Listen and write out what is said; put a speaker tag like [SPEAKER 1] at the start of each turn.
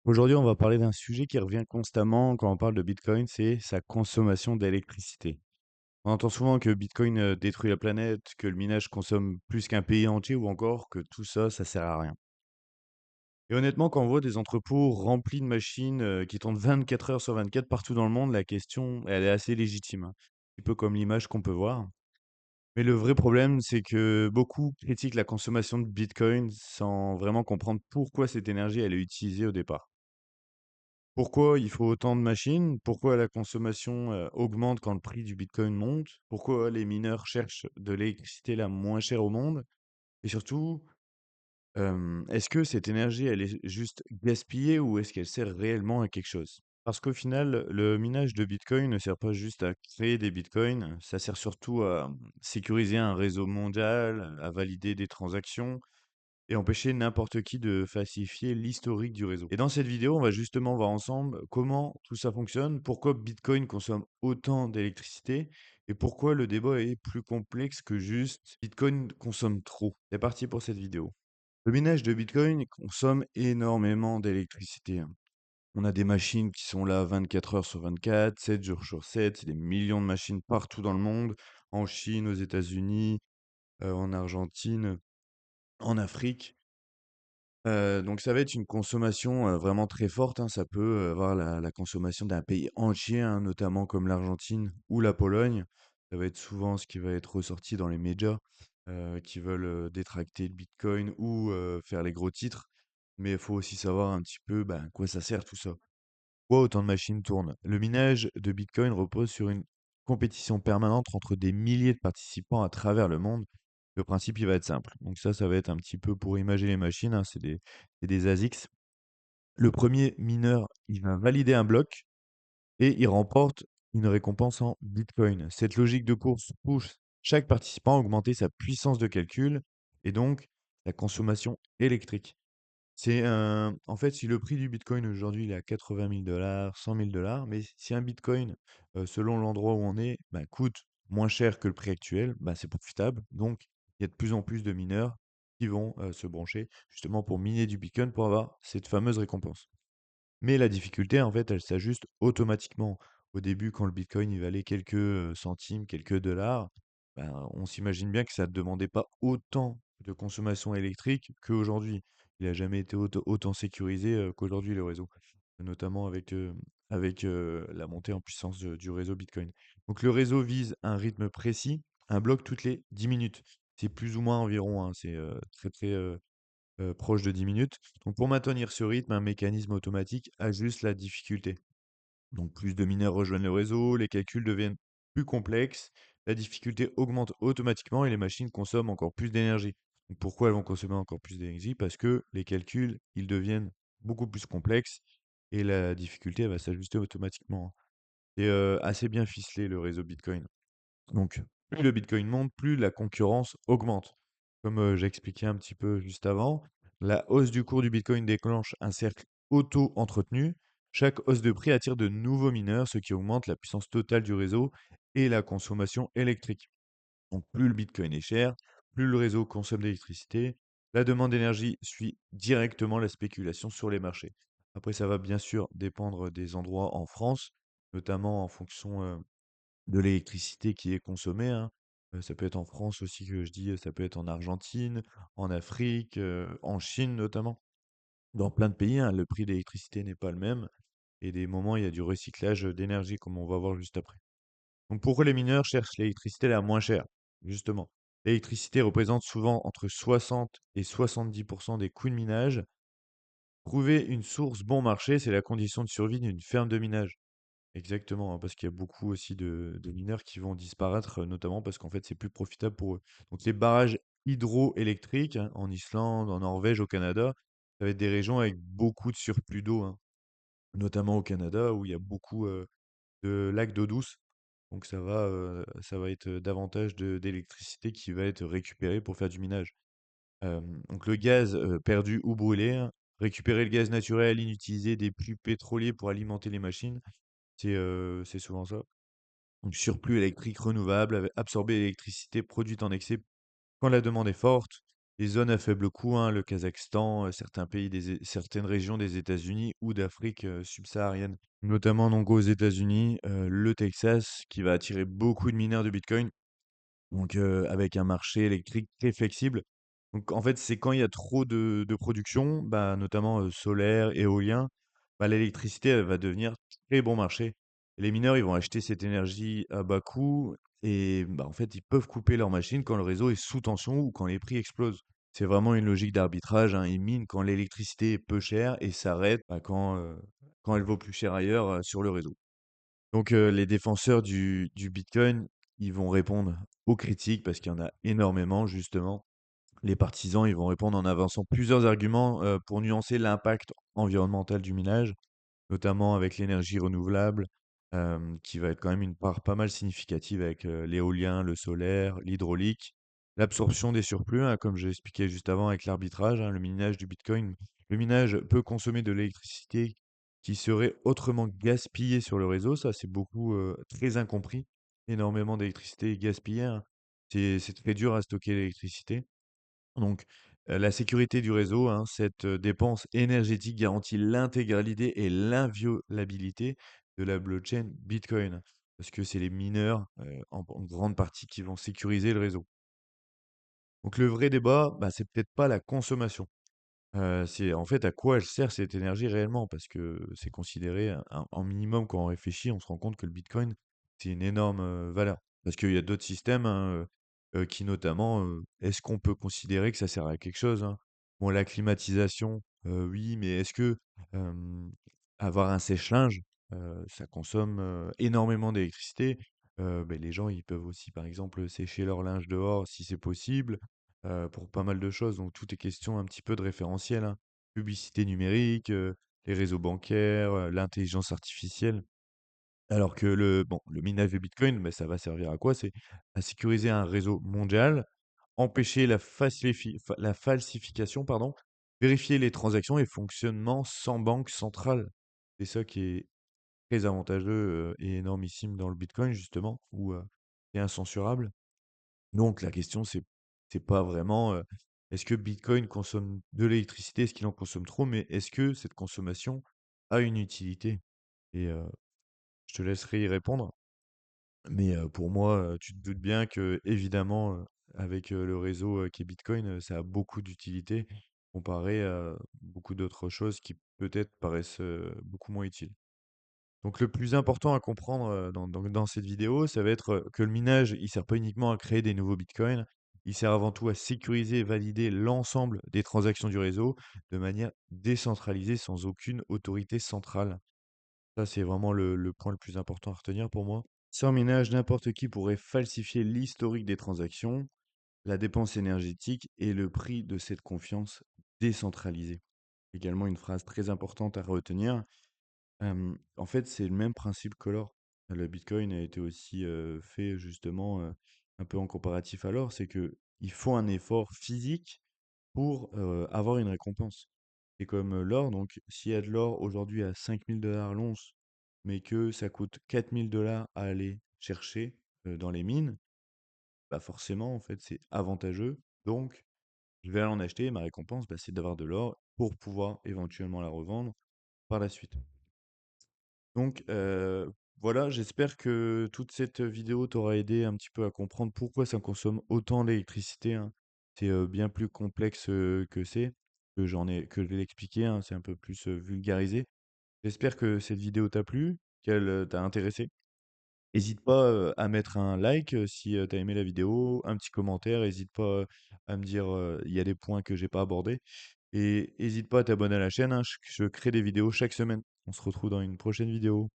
[SPEAKER 1] Aujourd'hui, on va parler d'un sujet qui revient constamment quand on parle de Bitcoin, c'est sa consommation d'électricité. On entend souvent que Bitcoin détruit la planète, que le minage consomme plus qu'un pays entier ou encore que tout ça, ça sert à rien. Et honnêtement, quand on voit des entrepôts remplis de machines qui tournent 24 heures sur 24 partout dans le monde, la question, elle est assez légitime, hein. Un petit peu comme l'image qu'on peut voir. Mais le vrai problème, c'est que beaucoup critiquent la consommation de Bitcoin sans vraiment comprendre pourquoi cette énergie, elle est utilisée au départ. Pourquoi il faut autant de machines? Pourquoi la consommation, augmente quand le prix du bitcoin monte? Pourquoi les mineurs cherchent de l'électricité la moins chère au monde? Et surtout, est-ce que cette énergie, elle est juste gaspillée ou est-ce qu'elle sert réellement à quelque chose? Parce qu'au final, le minage de bitcoin ne sert pas juste à créer des bitcoins, ça sert surtout à, sécuriser un réseau mondial, à valider des transactions et empêcher n'importe qui de falsifier l'historique du réseau. Et dans cette vidéo, on va justement voir ensemble comment tout ça fonctionne, pourquoi Bitcoin consomme autant d'électricité et pourquoi le débat est plus complexe que juste Bitcoin consomme trop. C'est parti pour cette vidéo. Le minage de Bitcoin consomme énormément d'électricité, hein. On a des machines qui sont là 24 heures sur 24, 7 jours sur 7, c'est des millions de machines partout dans le monde, en Chine, aux États-Unis, en Argentine, en Afrique. Donc ça va être une consommation, vraiment très forte, hein. Ça peut, avoir la consommation d'un pays entier, hein, notamment comme l'Argentine ou la Pologne. Ça va être souvent ce qui va être ressorti dans les médias, qui veulent, détracter le bitcoin ou, faire les gros titres. Mais il faut aussi savoir un petit peu, ben, à quoi ça sert tout ça. Pourquoi autant de machines tournent? Le minage de bitcoin repose sur une compétition permanente entre des milliers de participants à travers le monde. Le principe, il va être simple. Donc ça va être un petit peu pour imager les machines, hein, c'est des ASICs. Le premier mineur, il va valider un bloc et il remporte une récompense en bitcoin. Cette logique de course pousse chaque participant à augmenter sa puissance de calcul et donc la consommation électrique. En fait, si le prix du bitcoin aujourd'hui il est à 80 000 $, 100 000 $, mais si un bitcoin, selon l'endroit où on est, bah, coûte moins cher que le prix actuel, bah, c'est profitable. Donc, il y a de plus en plus de mineurs qui vont se brancher justement pour miner du bitcoin pour avoir cette fameuse récompense. Mais la difficulté, en fait, elle s'ajuste automatiquement. Au début, quand le bitcoin il valait quelques centimes, quelques dollars, ben, on s'imagine bien que ça ne demandait pas autant de consommation électrique qu'aujourd'hui. Il n'a jamais été autant sécurisé qu'aujourd'hui le réseau, notamment avec la montée en puissance du réseau Bitcoin. Donc le réseau vise un rythme précis, un bloc toutes les 10 minutes. C'est plus ou moins environ, hein, c'est très très proche de 10 minutes. Donc pour maintenir ce rythme, un mécanisme automatique ajuste la difficulté. Donc plus de mineurs rejoignent le réseau, les calculs deviennent plus complexes, la difficulté augmente automatiquement et les machines consomment encore plus d'énergie. Donc pourquoi elles vont consommer encore plus d'énergie? Parce que les calculs, ils deviennent beaucoup plus complexes et la difficulté elle va s'ajuster automatiquement, hein. C'est assez bien ficelé le réseau Bitcoin. Donc, plus le Bitcoin monte, plus la concurrence augmente. Comme j'expliquais un petit peu juste avant, la hausse du cours du Bitcoin déclenche un cercle auto-entretenu. Chaque hausse de prix attire de nouveaux mineurs, ce qui augmente la puissance totale du réseau et la consommation électrique. Donc, plus le Bitcoin est cher, plus le réseau consomme d'électricité. La demande d'énergie suit directement la spéculation sur les marchés. Après, ça va bien sûr dépendre des endroits en France, notamment en fonction de l'électricité qui est consommée, hein. Ça peut être en France aussi que je dis, ça peut être en Argentine, en Afrique, en Chine notamment. Dans plein de pays, hein, le prix de l'électricité n'est pas le même et des moments, il y a du recyclage, d'énergie comme on va voir juste après. Donc pourquoi les mineurs cherchent l'électricité la moins chère? Justement, l'électricité représente souvent entre 60 et 70 des coûts de minage. Trouver une source bon marché, c'est la condition de survie d'une ferme de minage. Exactement, hein, parce qu'il y a beaucoup aussi de mineurs qui vont disparaître, notamment parce qu'en fait, c'est plus profitable pour eux. Donc les barrages hydroélectriques, hein, en Islande, en Norvège, au Canada, ça va être des régions avec beaucoup de surplus d'eau, hein, notamment au Canada où il y a beaucoup de lacs d'eau douce. Donc ça va être davantage d'électricité qui va être récupérée pour faire du minage. Donc le gaz perdu ou brûlé, hein, récupérer le gaz naturel inutilisé des puits pétroliers pour alimenter les machines, c'est souvent ça. Donc surplus électrique renouvelable, absorber l'électricité produite en excès quand la demande est forte. les zones à faible coût, hein, le Kazakhstan, certains pays certaines régions des États-Unis ou d'Afrique, subsaharienne. Notamment donc aux États-Unis, le Texas qui va attirer beaucoup de mineurs de Bitcoin, donc avec un marché électrique très flexible. Donc en fait, c'est quand il y a trop de production, bah, notamment, solaire, éolien, bah, l'électricité, elle va devenir très bon marché. Et les mineurs, ils vont acheter cette énergie à bas coût et bah, en fait, ils peuvent couper leur machine quand le réseau est sous tension ou quand les prix explosent. C'est vraiment une logique d'arbitrage, hein. Ils minent quand l'électricité est peu chère et s'arrêtent, bah, quand elle vaut plus cher ailleurs, sur le réseau. Donc, les défenseurs du Bitcoin, ils vont répondre aux critiques parce qu'il y en a énormément justement. Les partisans, ils vont répondre en avançant plusieurs arguments, pour nuancer l'impact environnemental du minage, notamment avec l'énergie renouvelable, qui va être quand même une part pas mal significative avec, l'éolien, le solaire, l'hydraulique, l'absorption des surplus, hein, comme j'ai expliqué juste avant avec l'arbitrage, hein, le minage du Bitcoin. Le minage peut consommer de l'électricité qui serait autrement gaspillée sur le réseau. Ça, c'est beaucoup, très incompris. Énormément d'électricité gaspillée, hein. C'est très dur à stocker l'électricité. Donc, la sécurité du réseau, hein, cette, dépense énergétique garantit l'intégralité et l'inviolabilité de la blockchain Bitcoin. Parce que c'est les mineurs, en grande partie qui vont sécuriser le réseau. Donc le vrai débat, bah, c'est peut-être pas la consommation. C'est en fait à quoi elle sert cette énergie réellement? Parce que c'est considéré un minimum quand on réfléchit, on se rend compte que le bitcoin, c'est une énorme, valeur. Parce qu'il y a d'autres systèmes, hein, qui notamment, est-ce qu'on peut considérer que ça sert à quelque chose, hein? Bon, la climatisation, oui, mais est-ce que, hem, avoir un sèche-linge, ça consomme, énormément d'électricité? Beh, les gens, ils peuvent aussi, par exemple, sécher leur linge dehors si c'est possible pour pas mal de choses. Donc tout est question un petit peu de référentiel, hein. Publicité numérique, les réseaux bancaires, l'intelligence artificielle. Alors que le minage de Bitcoin, mais ça va servir à quoi? C'est à sécuriser un réseau mondial, empêcher la falsification, pardon, vérifier les transactions et fonctionnement sans banque centrale. C'est ça qui est très avantageux, et énormissime dans le Bitcoin justement, ou et incensurable. Donc la question, c'est pas vraiment, est-ce que Bitcoin consomme de l'électricité? Est-ce qu'il en consomme trop? Mais est-ce que cette consommation a une utilité? Et je te laisserai y répondre. Mais pour moi, tu te doutes bien que évidemment, avec, le réseau, qui est Bitcoin, ça a beaucoup d'utilité comparé à beaucoup d'autres choses qui peut-être paraissent, beaucoup moins utiles. Donc le plus important à comprendre dans cette vidéo, ça va être que le minage, il sert pas uniquement à créer des nouveaux bitcoins, il sert avant tout à sécuriser et valider l'ensemble des transactions du réseau de manière décentralisée sans aucune autorité centrale. Ça, c'est vraiment le point le plus important à retenir pour moi. Sans minage, n'importe qui pourrait falsifier l'historique des transactions, la dépense énergétique et le prix de cette confiance décentralisée. Également une phrase très importante à retenir. En fait, c'est le même principe que l'or. Le bitcoin a été aussi, fait justement, un peu en comparatif à l'or. C'est que il faut un effort physique pour, avoir une récompense. C'est comme, l'or, donc s'il y a de l'or aujourd'hui à 5 000 $ l'once, mais que ça coûte 4 000 $ à aller chercher, dans les mines, bah, forcément, en fait, c'est avantageux. Donc je vais aller en acheter et ma récompense, bah, c'est d'avoir de l'or pour pouvoir éventuellement la revendre par la suite. Donc, voilà, j'espère que toute cette vidéo t'aura aidé un petit peu à comprendre pourquoi ça consomme autant d'électricité, hein. C'est, bien plus complexe, que je l'ai expliqué, hein, c'est un peu plus, vulgarisé. J'espère que cette vidéo t'a plu, qu'elle, t'a intéressé. Hésite pas, à mettre un like, si, tu aimé la vidéo, un petit commentaire, hésite pas, à me dire, il y a des points que j'ai pas abordés et hésite pas à t'abonner à la chaîne, hein, je crée des vidéos chaque semaine. On se retrouve dans une prochaine vidéo.